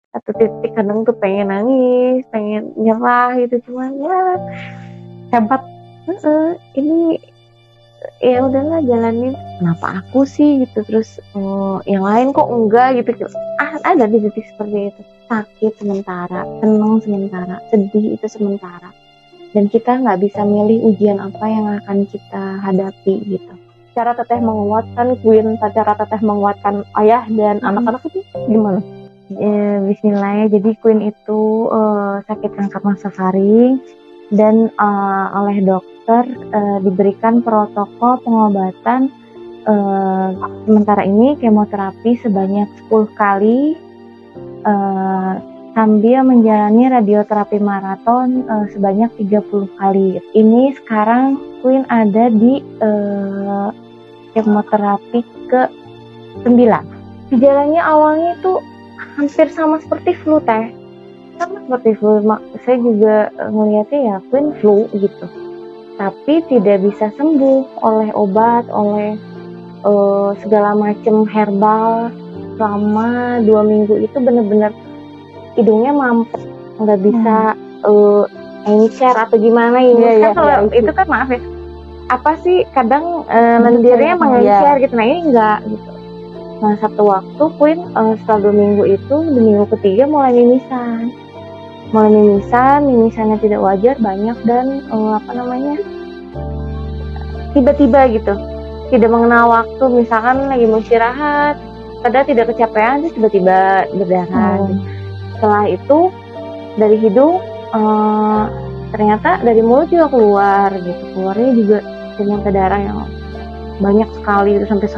satu titik kadang tuh pengen nangis, pengen nyerah gitu, cuman ya Hebat. ini ya udahlah jalanin, kenapa aku sih gitu, terus yang lain kok enggak gitu. Ada di titik seperti itu, sakit sementara, senang sementara, sedih itu sementara, dan kita nggak bisa milih ujian apa yang akan kita hadapi gitu. Cara teteh menguatkan Queen, cara teteh menguatkan ayah dan anak-anak itu gimana? Bismillah. Jadi Queen itu sakit kanker nasofaring dan oleh dokter diberikan protokol pengobatan sementara ini kemoterapi sebanyak 10 kali sambil menjalani radioterapi maraton sebanyak 30 kali. Ini sekarang Queen ada di kemoterapi ke-9. Gejalanya awalnya itu hampir sama seperti flu teh, sama seperti flu. Saya juga ngelihatnya ya Queen flu gitu, tapi tidak bisa sembuh oleh obat, oleh segala macam herbal. Selama 2 minggu itu bener-bener hidungnya mampet, nggak bisa encer atau gimana ya. Kalau itu kan maaf ya, apa sih kadang lendirnya mengencer gitu, nah ini enggak gitu. Nah satu waktu Queen setelah 2 minggu itu, di minggu ketiga mulai mimisannya tidak wajar, banyak dan tiba-tiba gitu, tidak mengenal waktu. Misalkan lagi mau istirahat, padahal tidak kecapean, terus tiba-tiba berdarah. Setelah itu dari hidung ternyata dari mulut juga keluar gitu, keluarnya juga dengan darah yang banyak sekali, itu sampai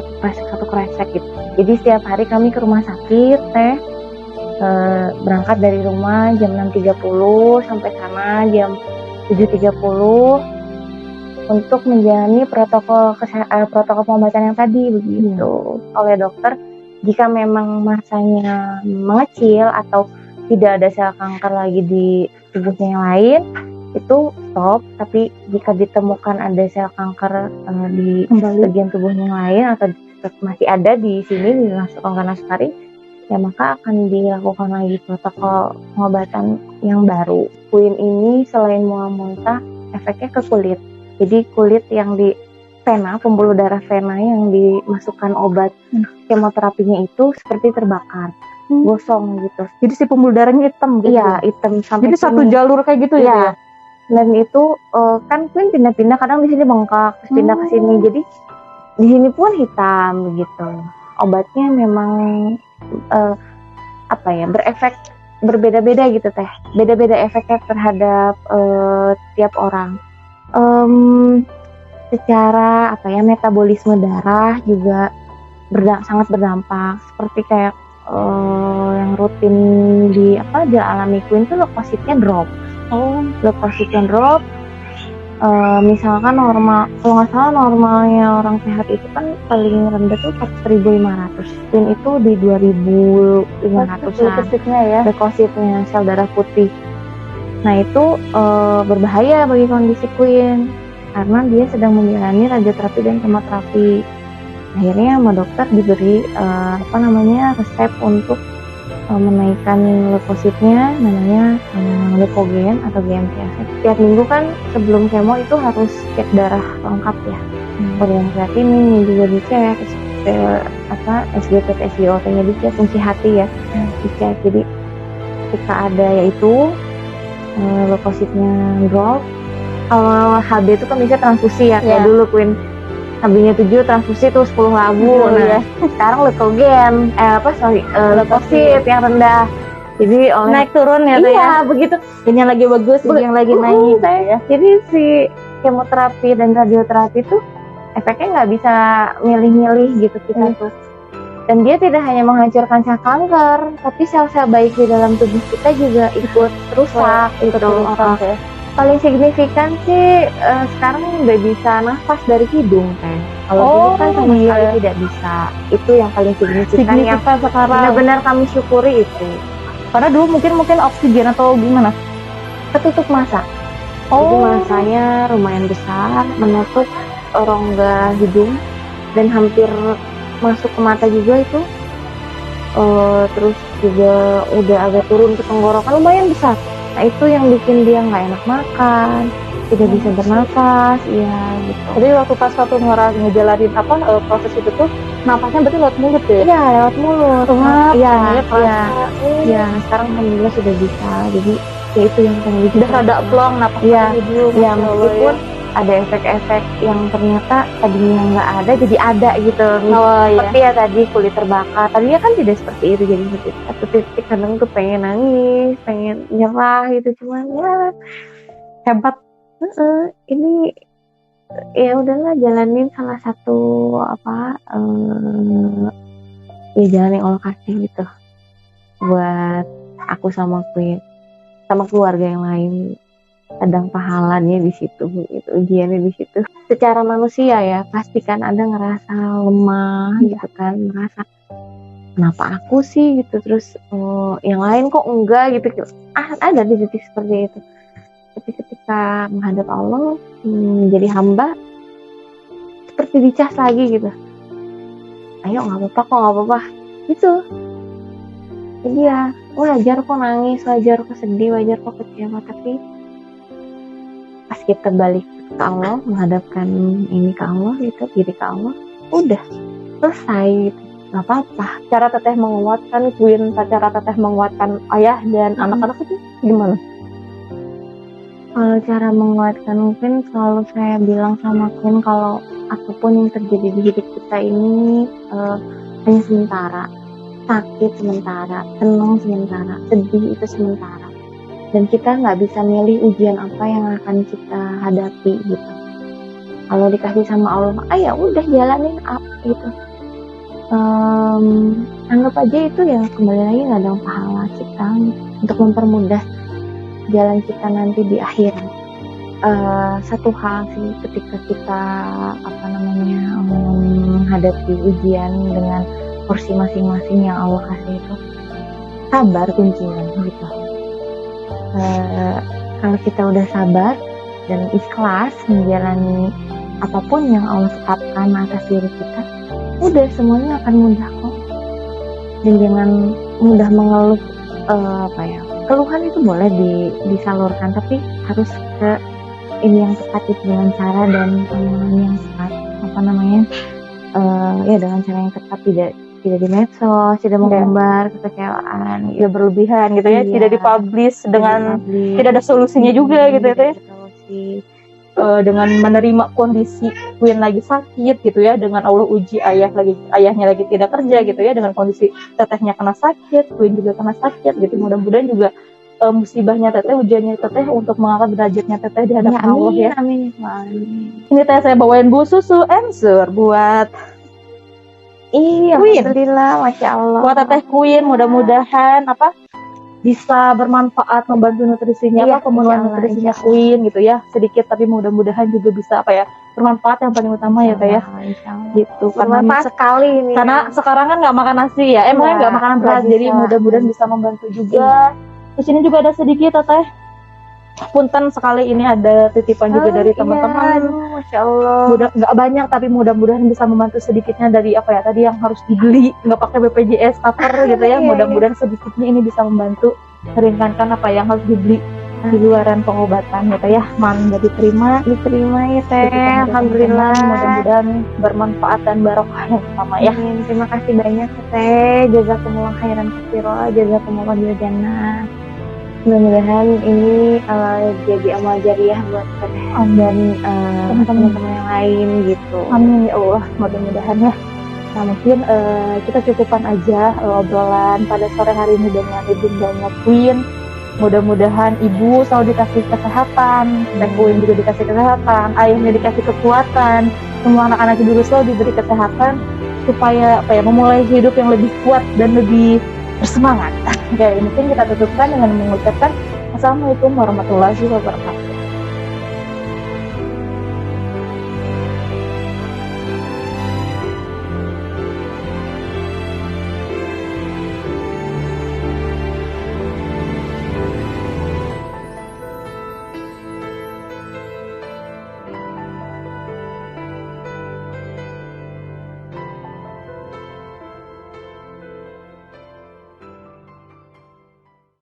satu kresek gitu. Jadi setiap hari kami ke rumah sakit teh, berangkat dari rumah jam 6.30 sampai sana jam 7.30 untuk menjalani protokol pengobatan yang tadi begitu oleh dokter. Jika memang masanya mengecil atau tidak ada sel kanker lagi di tubuhnya yang lain, itu stop. Tapi jika ditemukan ada sel kanker di bagian tubuhnya yang lain atau masih ada di sini di kanker nasofaring, ya maka akan dilakukan lagi protokol pengobatan yang baru. Queen ini selain mual-muntah, efeknya ke kulit. Jadi kulit yang di vena, pembuluh darah vena yang dimasukkan obat kemoterapinya itu seperti terbakar, gosong gitu. Jadi si pembuluh darahnya hitam gitu? Iya, hitam sampai jadi satu jalur kayak gitu ya? Dan itu kan Queen pindah-pindah, kadang di sini bengkak, terus pindah ke sini. Jadi di sini pun hitam begitu. Obatnya memang berefek berbeda-beda gitu teh. Beda-beda efeknya terhadap tiap orang. Secara metabolisme darah juga sangat berdampak. Seperti kayak yang rutin dialami Queen tuh leukositnya drop. Leukositnya drop. Misalkan normal, kalau nggak salah normalnya orang sehat itu kan paling rendah tuh 4.500, Queen itu di 2.500-an leukositnya, sel darah putih. Nah itu berbahaya bagi kondisi Queen karena dia sedang menjalani radioterapi dan kemoterapi. Akhirnya sama dokter diberi resep untuk menaikkan leukositnya, namanya leukogen atau GMPS. Tiap minggu kan sebelum kemo itu harus cek darah lengkap ya, urin kreatinin juga dicek, SGPT SGOT-nya dicek, fungsi hati ya dicek. Jadi ketika ada yaitu leukositnya drop, kalau HB itu kan bisa transfusi ya, kayak dulu Queen HB-nya 7 transfusi tuh 10 labu. Sekarang leukogen, leukosit yang rendah. Jadi naik turun ya. Iya, begitu. Ini yang lagi bagus, ini yang lagi naik ya. Jadi si kemoterapi dan radioterapi tuh efeknya nggak bisa milih-milih gitu kita tuh. Dan dia tidak hanya menghancurkan sel kanker, tapi sel-sel baik di dalam tubuh kita juga ikut rusak gitu. Paling signifikan sih sekarang udah bisa nafas dari hidung kan. Kalau dulu kan sama sekali tidak bisa. Itu yang paling signifikan yang sekarang benar-benar kami syukuri itu. Karena dulu mungkin oksigen atau gimana? Ketutup masa. Jadi masanya lumayan besar, menutup rongga hidung dan hampir masuk ke mata juga itu. terus juga udah agak turun ke tenggorokan lumayan besar. Nah itu yang bikin dia nggak enak makan, tidak bisa bernafas, ya gitu. Jadi waktu ngejalanin proses itu tuh napasnya berarti lewat mulut ya? Iya lewat mulut. Wah, Iya, ya, iya, iya. Sekarang alhamdulillah sudah bisa. Jadi ya itu yang paling bikin udah rada plong napas Iya, hidung. ya meskipun ada efek-efek yang ternyata tadinya nggak ada jadi ada gitu. Seperti ya tadi kulit terbakar. Tadinya kan tidak seperti itu, jadi seperti satu titik kadang tuh pengen nangis, pengen nyerah gitu, cuman ya hebat. ini ya udahlah jalanin salah satu ya jalan yang Allah kasih gitu buat aku sama Queen sama keluarga yang lain. Kadang pahalanya di situ, gitu, ujiannya di situ. Secara manusia ya, pasti kan ada ngerasa lemah gitu kan, ngerasa kenapa aku sih gitu, terus yang lain kok enggak gitu. Ada di titik seperti itu. Tapi ketika menghadap Allah, menjadi hamba, seperti dicas lagi gitu. Ayo nggak apa-apa kok, nggak apa-apa. Gitu. Jadi ya wajar kok nangis, wajar kok sedih, wajar kok kecewa, tapi pas kita balik ke Allah, menghadapkan ini ke Allah gitu, diri ke Allah, udah selesai gitu, nggak apa-apa. Cara teteh menguatkan Queen, cara teteh menguatkan ayah dan anak-anak itu gimana? Kalau cara menguatkan mungkin selalu saya bilang sama Queen kalau apapun yang terjadi di hidup kita ini hanya sementara, sakit sementara, senang sementara, sedih itu sementara. Dan kita nggak bisa milih ujian apa yang akan kita hadapi gitu. Kalau dikasih sama Allah, ya udah jalanin gitu. Anggap aja itu ya kembali lagi ladang pahala kita untuk mempermudah jalan kita nanti di akhirat. Satu hal sih ketika kita menghadapi ujian dengan porsi masing-masing yang Allah kasih itu, sabar kuncinya gitu. Kalau kita udah sabar dan ikhlas menjalani apapun yang Allah tetapkan atas diri kita, udah semuanya akan mudah kok. Dan jangan mudah mengeluh. Keluhan itu boleh disalurkan, tapi harus ke ini yang tepat itu, dengan cara dan yang tepat, dengan cara yang tepat, tidak di medsos, tidak mengumbar kekecewaan, ya berlebihan gitu ya, tidak dipublish dengan tidak ada solusinya juga gitu ya. Dengan menerima kondisi Queen lagi sakit gitu ya, dengan Allah uji ayahnya lagi tidak kerja gitu ya, dengan kondisi tetehnya kena sakit, Queen juga kena sakit gitu. Mudah-mudahan juga musibahnya teteh, ujiannya teteh untuk mengangkat derajatnya teteh di hadapan Allah ya. Amin. Ini teh saya bawain bu susu ensur buat alhamdulillah, masya Allah. Buat teteh Queen, mudah-mudahan bisa bermanfaat, membantu nutrisinya, pemenuhan nutrisinya Queen gitu ya, sedikit tapi mudah-mudahan juga bisa bermanfaat yang paling utama ya teh ya, gitu. Bermanfaat sekali ini. Karena sekarang kan nggak makan nasi ya, emangnya nggak makanan berat, jadi mudah-mudahan bisa membantu juga. Terus ini juga ada sedikit teteh, punten sekali ini ada titipan juga dari teman-teman. Masya Allah. Nggak banyak tapi mudah-mudahan bisa membantu sedikitnya dari tadi yang harus dibeli, nggak pakai BPJS cover gitu ya. Mudah-mudahan sedikitnya ini bisa membantu meringankan apa yang harus dibeli di luaran pengobatan ya. Diterima ya teh. Alhamdulillah. Mudah-mudahan bermanfaat dan barokah yang sama ya. Terima kasih banyak teh. Jazakumullah khairan katsira, jazakumullah bil jannah. Mudah-mudahan ini jadi amal jariah buat teteh dan teman-teman yang lain gitu. Amin ya Allah, mudah-mudahan ya. Nah mungkin kita cukupkan aja obrolan pada sore hari ini dengan ibundanya Queen. Mudah-mudahan ibu selalu dikasih kesehatan, Queen juga dikasih kesehatan, ayahnya dikasih kekuatan, semua anak-anak juga selalu diberi kesehatan supaya memulai hidup yang lebih kuat dan lebih bersemangat. Oke, mungkin kita tutupkan dengan mengucapkan Assalamualaikum warahmatullahi wabarakatuh.